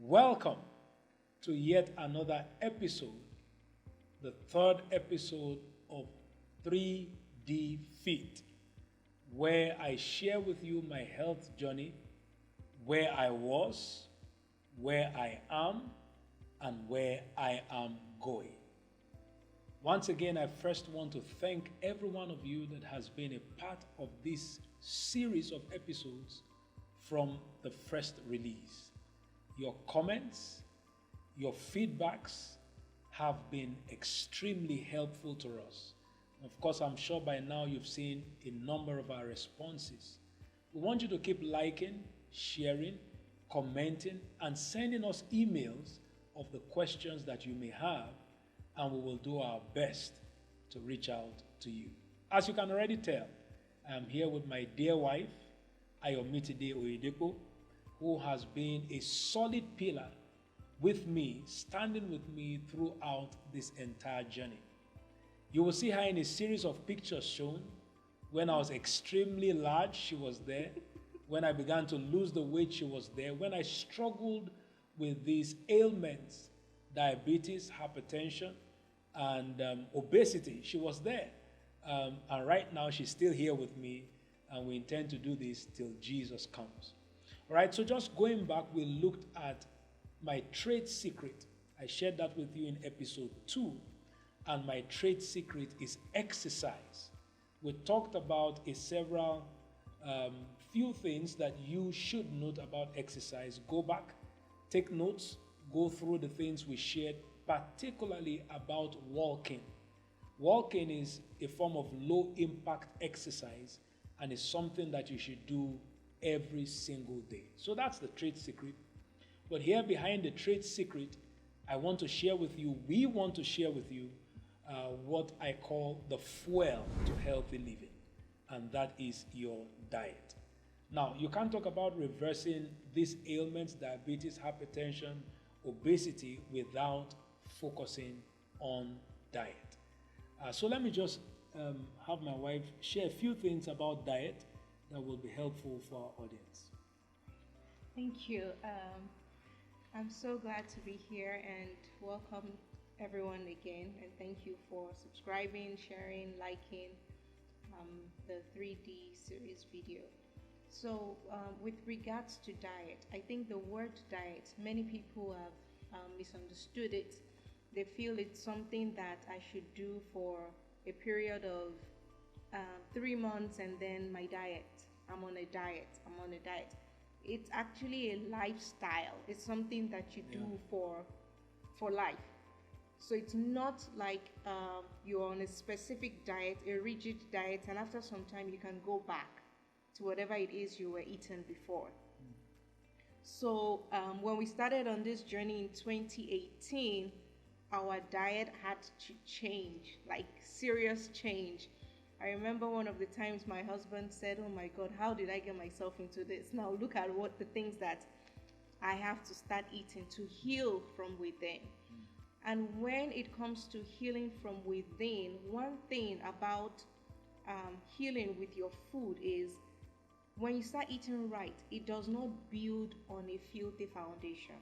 Welcome to yet another episode, the third episode of 3D Fit, where I share with you my health journey, where I was, where I am, and where I am going. Once again, I first want to thank every one of you that has been a part of this series of episodes from the first release. Your comments, your feedbacks have been extremely helpful to us. Of course, I'm sure by now you've seen a number of our responses. We want you to keep liking, sharing, commenting, and sending us emails of the questions that you may have, and we will do our best to reach out to you. As you can already tell, I'm here with my dear wife, Ayomitide Oyedepo, who has been a solid pillar with me, standing with me throughout this entire journey. You will see her in a series of pictures shown. When I was extremely large, she was there. When I began to lose the weight, she was there. When I struggled with these ailments, diabetes, hypertension, and obesity, she was there. And right now, she's still here with me, and we intend to do this till Jesus comes. All right, so just going back, we looked at my trade secret. I shared that with you in episode 2, and my trade secret is exercise. We talked about few things that you should note about exercise. Go back, take notes, go through the things we shared, particularly about walking. Walking is a form of low impact exercise and is something that you should do every single day. So that's the trade secret. But here behind the trade secret, we want to share with you what I call the fuel to healthy living, and that is your diet. Now, you can't talk about reversing these ailments, diabetes, hypertension, obesity, without focusing on diet. So let me just have my wife share a few things about diet that will be helpful for our audience. Thank you. I'm so glad to be here and welcome everyone again. And thank you for subscribing, sharing, liking the 3D series video. So with regards to diet, I think the word diet, many people have misunderstood it. They feel it's something that I should do for a period of 3 months and then my diet. I'm on a diet. It's actually a lifestyle. It's something that you do for life. So it's not like you're on a specific diet, a rigid diet, and after some time you can go back to whatever it is you were eating before. So when we started on this journey in 2018, our diet had to change, like serious change. I remember one of the times my husband said, "Oh my God, how did I get myself into this? Now look at what the things that I have to start eating to heal from within." And when it comes to healing from within, one thing about healing with your food is when you start eating right, it does not build on a filthy foundation.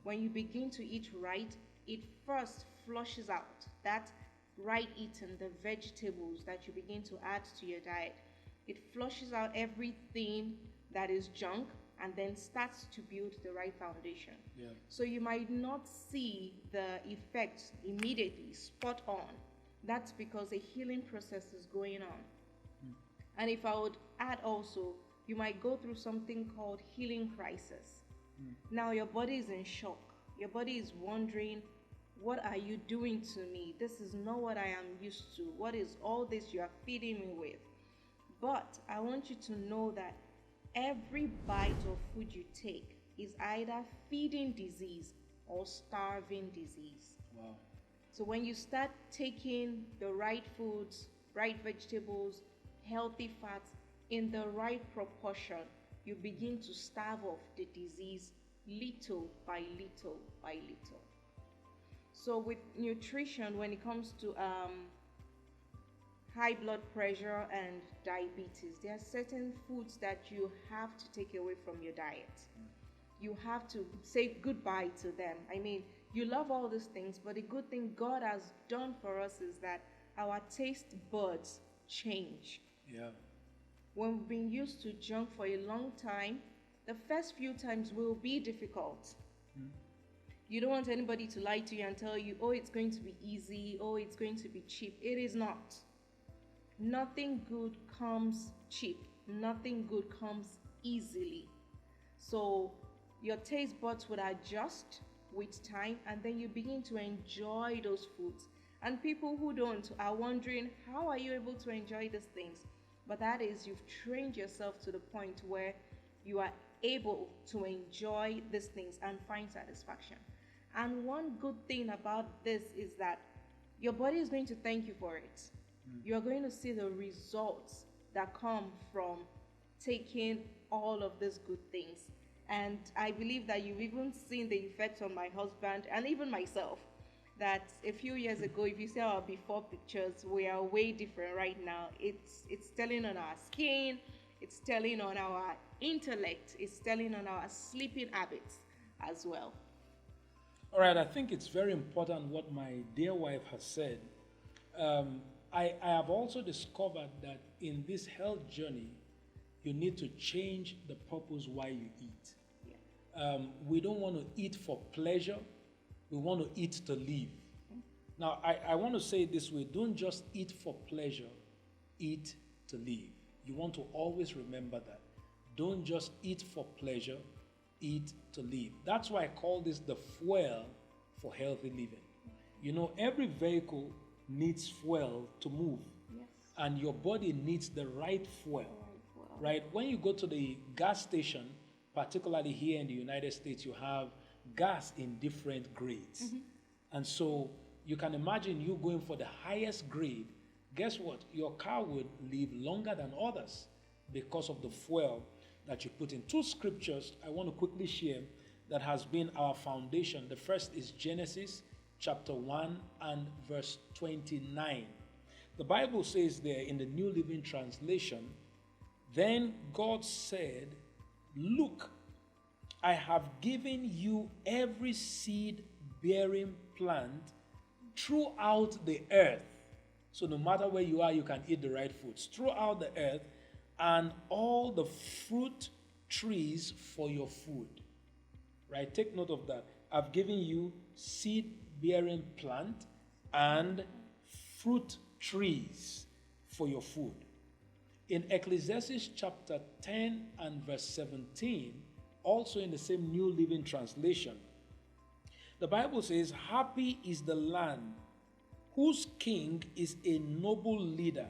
When you begin to eat right, it first flushes out that right eating, the vegetables that you begin to add to your diet. It flushes out everything that is junk and then starts to build the right foundation. So you might not see the effects immediately, spot on. That's because a healing process is going on. And if I would add also, you might go through something called healing crisis. Now your body is in shock. Your body is wondering, what are you doing to me? This is not what I am used to. What is all this you are feeding me with? But I want you to know that every bite of food you take is either feeding disease or starving disease. Wow. So when you start taking the right foods, right vegetables, healthy fats in the right proportion, you begin to starve off the disease little by little by little. So with nutrition, when it comes to high blood pressure and diabetes, there are certain foods that you have to take away from your diet. you have to say goodbye to them. I mean, you love all these things, but the good thing God has done for us is that our taste buds change. Yeah. When we've been used to junk for a long time, the first few times will be difficult. You don't want anybody to lie to you and tell you, oh, it's going to be easy, oh, it's going to be cheap. It is not. Nothing good comes cheap. Nothing good comes easily. So your taste buds would adjust with time, and then you begin to enjoy those foods. And people who don't are wondering, how are you able to enjoy these things? But that is, you've trained yourself to the point where you are able to enjoy these things and find satisfaction. And one good thing about this is that your body is going to thank you for it. You're going to see the results that come from taking all of these good things. And I believe that you've even seen the effect on my husband and even myself. That a few years ago, if you see our before pictures, we are way different right now. It's telling on our skin, it's telling on our intellect, it's telling on our sleeping habits as well. All right, I think it's very important what my dear wife has said. I have also discovered that in this health journey, you need to change the purpose why you eat. Yeah. We don't want to eat for pleasure. We want to eat to live. Now, I want to say it this way. Don't just eat for pleasure. Eat to live. You want to always remember that. Don't just eat for pleasure. Eat to live. That's why I call this the fuel for healthy living. You know, every vehicle needs fuel to move. Yes. And your body needs the right fuel. Right? When you go to the gas station, particularly here in the United States, you have gas in different grades. And so you can imagine you going for the highest grade. Guess what? Your car would live longer than others because of the fuel that you put in. Two scriptures I want to quickly share that has been our foundation. The first is Genesis chapter 1 and verse 29. The Bible says there in the New Living Translation, then God said, look, I have given you every seed-bearing plant throughout the earth. So no matter where you are, you can eat the right foods. Throughout the earth, and all the fruit trees for your food. Right? Take note of that. I've given you seed-bearing plant and fruit trees for your food. In Ecclesiastes chapter 10 and verse 17, also in the same New Living Translation, the Bible says, happy is the land whose king is a noble leader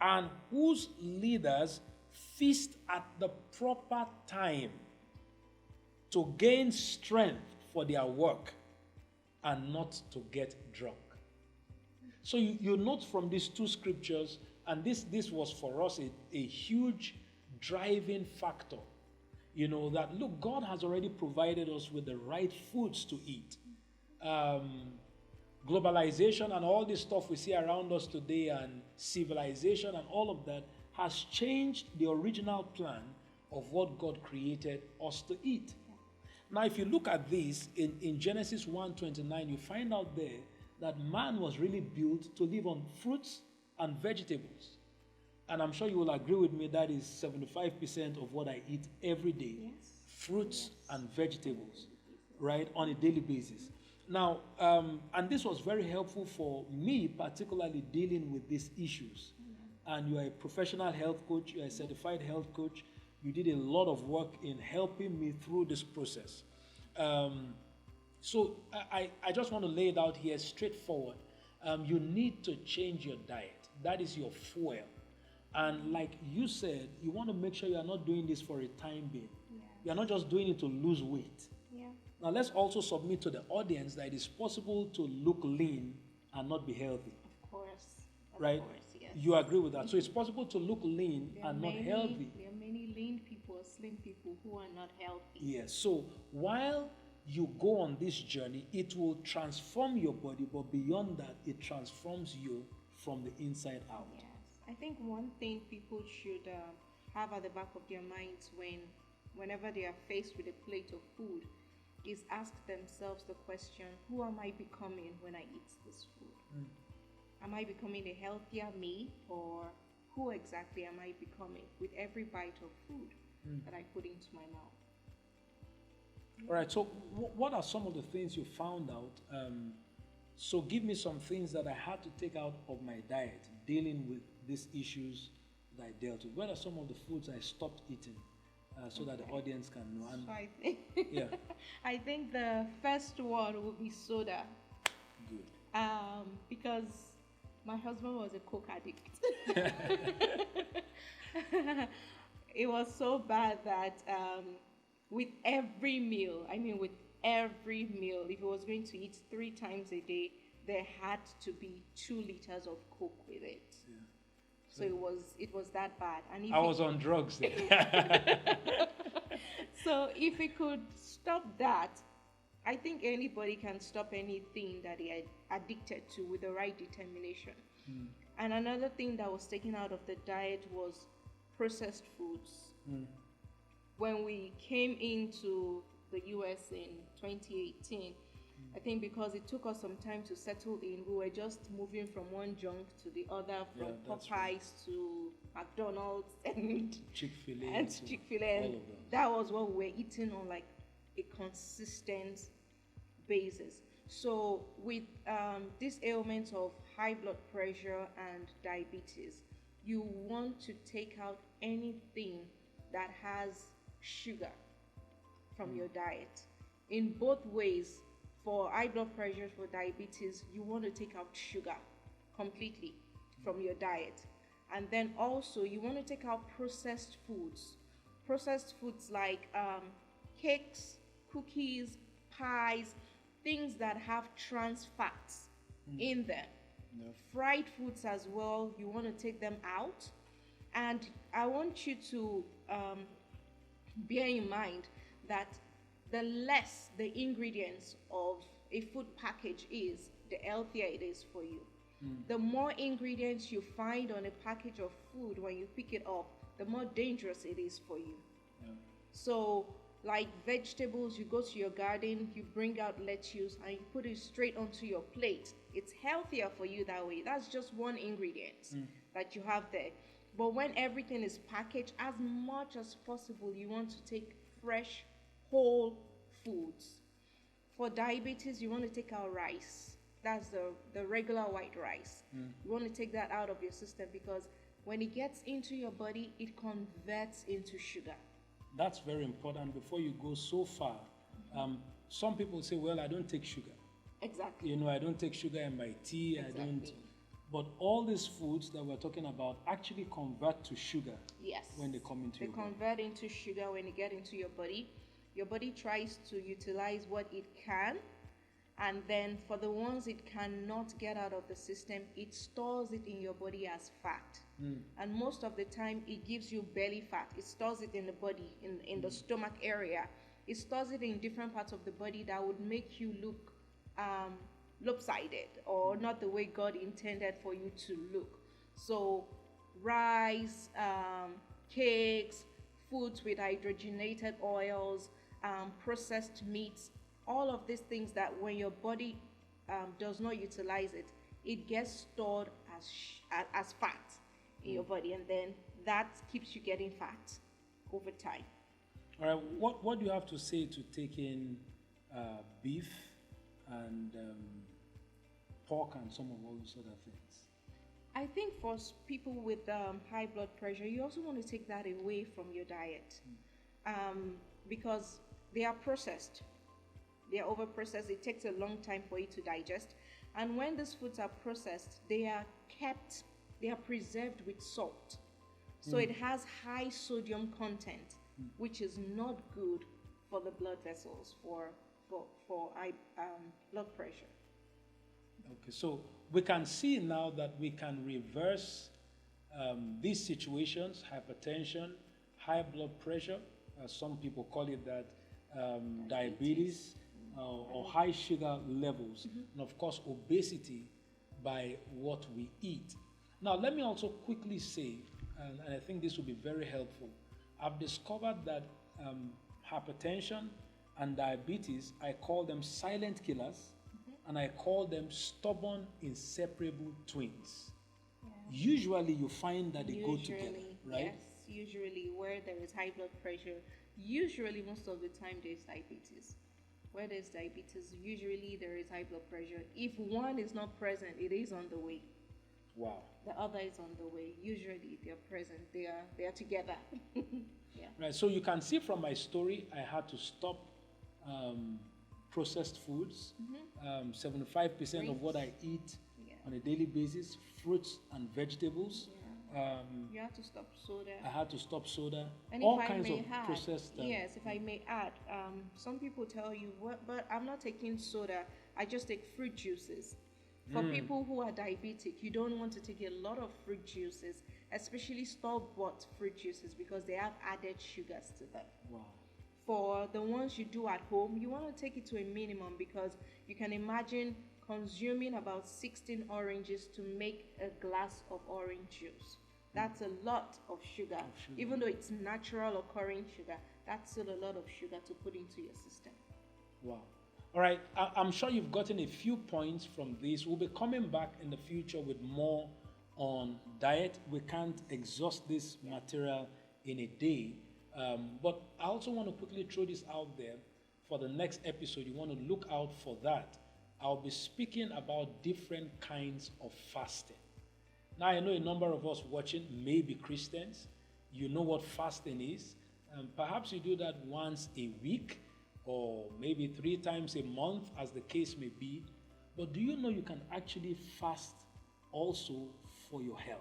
and whose leaders feast at the proper time to gain strength for their work and not to get drunk. So you note from these two scriptures, and this was for us a huge driving factor. You know, that look, God has already provided us with the right foods to eat. Globalization and all this stuff we see around us today, and civilization and all of that, has changed the original plan of what God created us to eat. Now, if you look at this in Genesis 1:29, you find out there that man was really built to live on fruits and vegetables. And I'm sure you will agree with me that is 75% of what I eat every day. Yes. Fruits and vegetables, right, on a daily basis. Now, and this was very helpful for me, particularly dealing with these issues. And you are a professional health coach, you are a certified health coach. You did a lot of work in helping me through this process. So I just want to lay it out here straightforward. You need to change your diet. That is your fuel. And like you said, you want to make sure you are not doing this for a time being. Yes. You are not just doing it to lose weight. Yeah. Now let's also submit to the audience that it is possible to look lean and not be healthy. Of course. Right? Of course, yes. You agree with that? So it's possible to look lean There are and not many- healthy. There are many lean people, slim people who are not healthy. Yes. So while you go on this journey, it will transform your body, but beyond that, it transforms you from the inside out. Yes. I think one thing people should have at the back of their minds when whenever they are faced with a plate of food, is ask themselves the question, who am I becoming when I eat this food? Am I becoming a healthier me, or who exactly am I becoming with every bite of food that I put into my mouth? All right, so what are some of the things you found out? So give me some things that I had to take out of my diet dealing with these issues that I dealt with. What are some of the foods I stopped eating so that the audience can know? And, So I think, yeah, I think the first one would be soda. good. Because my husband was a Coke addict. It was so bad that with every meal, with every meal, if he was going to eat 3 times a day, there had to be 2 liters of Coke with it. Yeah. So it was that bad. And if I was on drugs then. So if we could stop that, I think anybody can stop anything that they are addicted to with the right determination. And another thing that was taken out of the diet was processed foods. When we came into the US in 2018, I think because it took us some time to settle in, we were just moving from one junk to the other, from Popeyes to McDonald's and Chick-fil-A. and Chick-fil-A. All of those. That was what we were eating on like a consistent basis. So with these ailments of high blood pressure and diabetes, you want to take out anything that has sugar from your diet. In both ways, for high blood pressure, for diabetes, you want to take out sugar completely from your diet. And then also you want to take out processed foods. Processed foods like cakes, cookies, pies, things that have trans fats in them. Yep. Fried foods as well, you want to take them out. And I want you to bear in mind that the less the ingredients of a food package is, the healthier it is for you. The more ingredients you find on a package of food when you pick it up, the more dangerous it is for you. Yeah. So, like vegetables, you go to your garden, you bring out lettuce, and you put it straight onto your plate. It's healthier for you that way. That's just one ingredient that you have there. But when everything is packaged, as much as possible, you want to take fresh, whole foods. For diabetes, you want to take out rice. That's the regular white rice. You want to take that out of your system because when it gets into your body, it converts into sugar. That's very important. Before you go so far, some people say, well, I don't take sugar. Exactly. I don't take sugar in my tea. Exactly. I don't. But all these foods that we're talking about actually convert to sugar. Yes. When they come into your body. They convert into sugar when they get into your body. Your body tries to utilize what it can, and then for the ones it cannot get out of the system, it stores it in your body as fat. And most of the time, it gives you belly fat. It stores it in the body, in the stomach area. It stores it in different parts of the body that would make you look lopsided or not the way God intended for you to look. So rice, cakes, foods with hydrogenated oils, processed meats, all of these things that when your body does not utilize it, it gets stored as fat in your body, and then that keeps you getting fat over time. All right, what do you have to say to taking beef and pork and some of all those other things? I think for people with high blood pressure, you also want to take that away from your diet because they are processed. They are over-processed. It takes a long time for it to digest. And when these foods are processed, they are preserved with salt. So it has high sodium content, which is not good for the blood vessels for high blood pressure. Okay, so we can see now that we can reverse these situations: hypertension, high blood pressure, as some people call it that, diabetes, or high sugar levels, and of course obesity, by what we eat. Now, let me also quickly say, and I think this will be very helpful, I've discovered that hypertension and diabetes, I call them silent killers, and I call them stubborn, inseparable twins. Yeah. Usually, you find that they go together, right? Yes, usually where there is high blood pressure, usually most of the time there's diabetes. Where there's diabetes, usually there is high blood pressure. If one is not present, it is on the way. Wow. The other is on the way. Usually they're present. They are together. Yeah. Right. So you can see from my story, I had to stop processed foods. 75% of what I eat on a daily basis, fruits and vegetables. You have to stop soda. I had to stop soda. And all if kinds I may of add, processed. yes, if I may add, some people tell you, but I'm not taking soda. I just take fruit juices. For people who are diabetic, you don't want to take a lot of fruit juices, especially store-bought fruit juices, because they have added sugars to them. Wow. For the ones you do at home, you want to take it to a minimum, because you can imagine consuming about 16 oranges to make a glass of orange juice. That's a lot of sugar. Even though it's natural occurring sugar, that's still a lot of sugar to put into your system. Wow. All right. I'm sure you've gotten a few points from this. We'll be coming back in the future with more on diet. We can't exhaust this material in a day. But I also want to quickly throw this out there for the next episode. You want to look out for that. I'll be speaking about different kinds of fasting. Now, I know a number of us watching may be Christians. You know what fasting is. Perhaps you do that once a week or maybe 3 times a month, as the case may be. But do you know you can actually fast also for your health,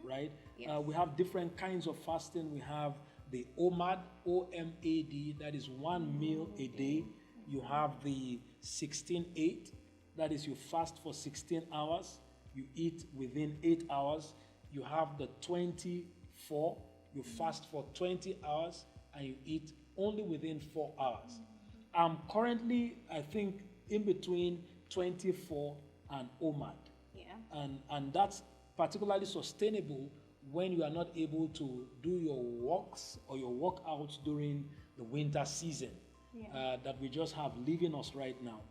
right? Yes. We have different kinds of fasting. We have the OMAD, O-M-A-D, that is 1 meal a day. You have the 16-8, that is you fast for 16 hours. You eat within 8 hours. You have the 24, you fast for 20 hours and you eat only within 4 hours. I'm currently, I think, in between 24 and OMAD. Yeah. And that's particularly sustainable when you are not able to do your walks or your workouts during the winter season that we just have leaving us right now.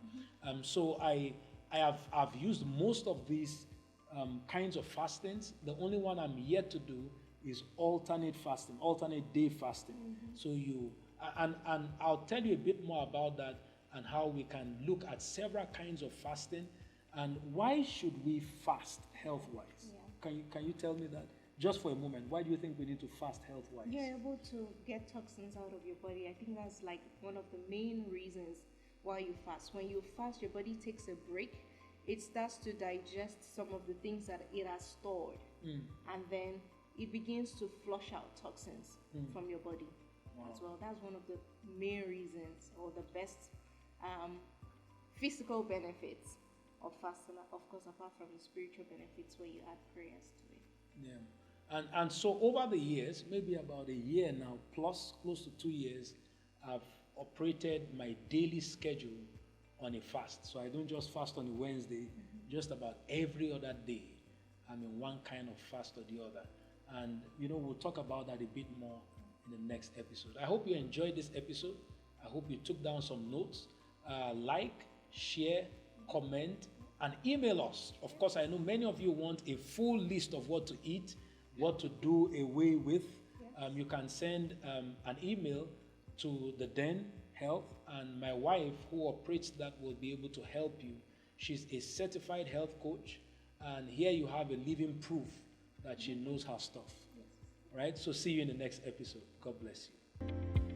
So I've used most of these kinds of fastings. The only one I'm yet to do is alternate fasting, alternate day fasting. So and I'll tell you a bit more about that and how we can look at several kinds of fasting and why should we fast health-wise. Can you tell me that? Just for a moment, why do you think we need to fast health-wise? You're able to get toxins out of your body. I think that's like one of the main reasons why you fast. When you fast, your body takes a break. It starts to digest some of the things that it has stored. And then it begins to flush out toxins from your body as well. That's one of the main reasons, or the best physical benefits of fasting, of course, apart from the spiritual benefits where you add prayers to it. Yeah. And so over the years, maybe about a year now, plus close to 2 years, I've operated my daily schedule on a fast. So I don't just fast on a Wednesday, just about every other day. I'm in one kind of fast or the other. And, we'll talk about that a bit more in the next episode. I hope you enjoyed this episode. I hope you took down some notes. Like, share, comment, and email us. Of course, I know many of you want a full list of what to eat, what to do away with. You can send an email to the Den Health, and my wife, who operates that, will be able to help you. She's a certified health coach, and here you have a living proof that she knows her stuff. Right? So see you in the next episode. God bless you.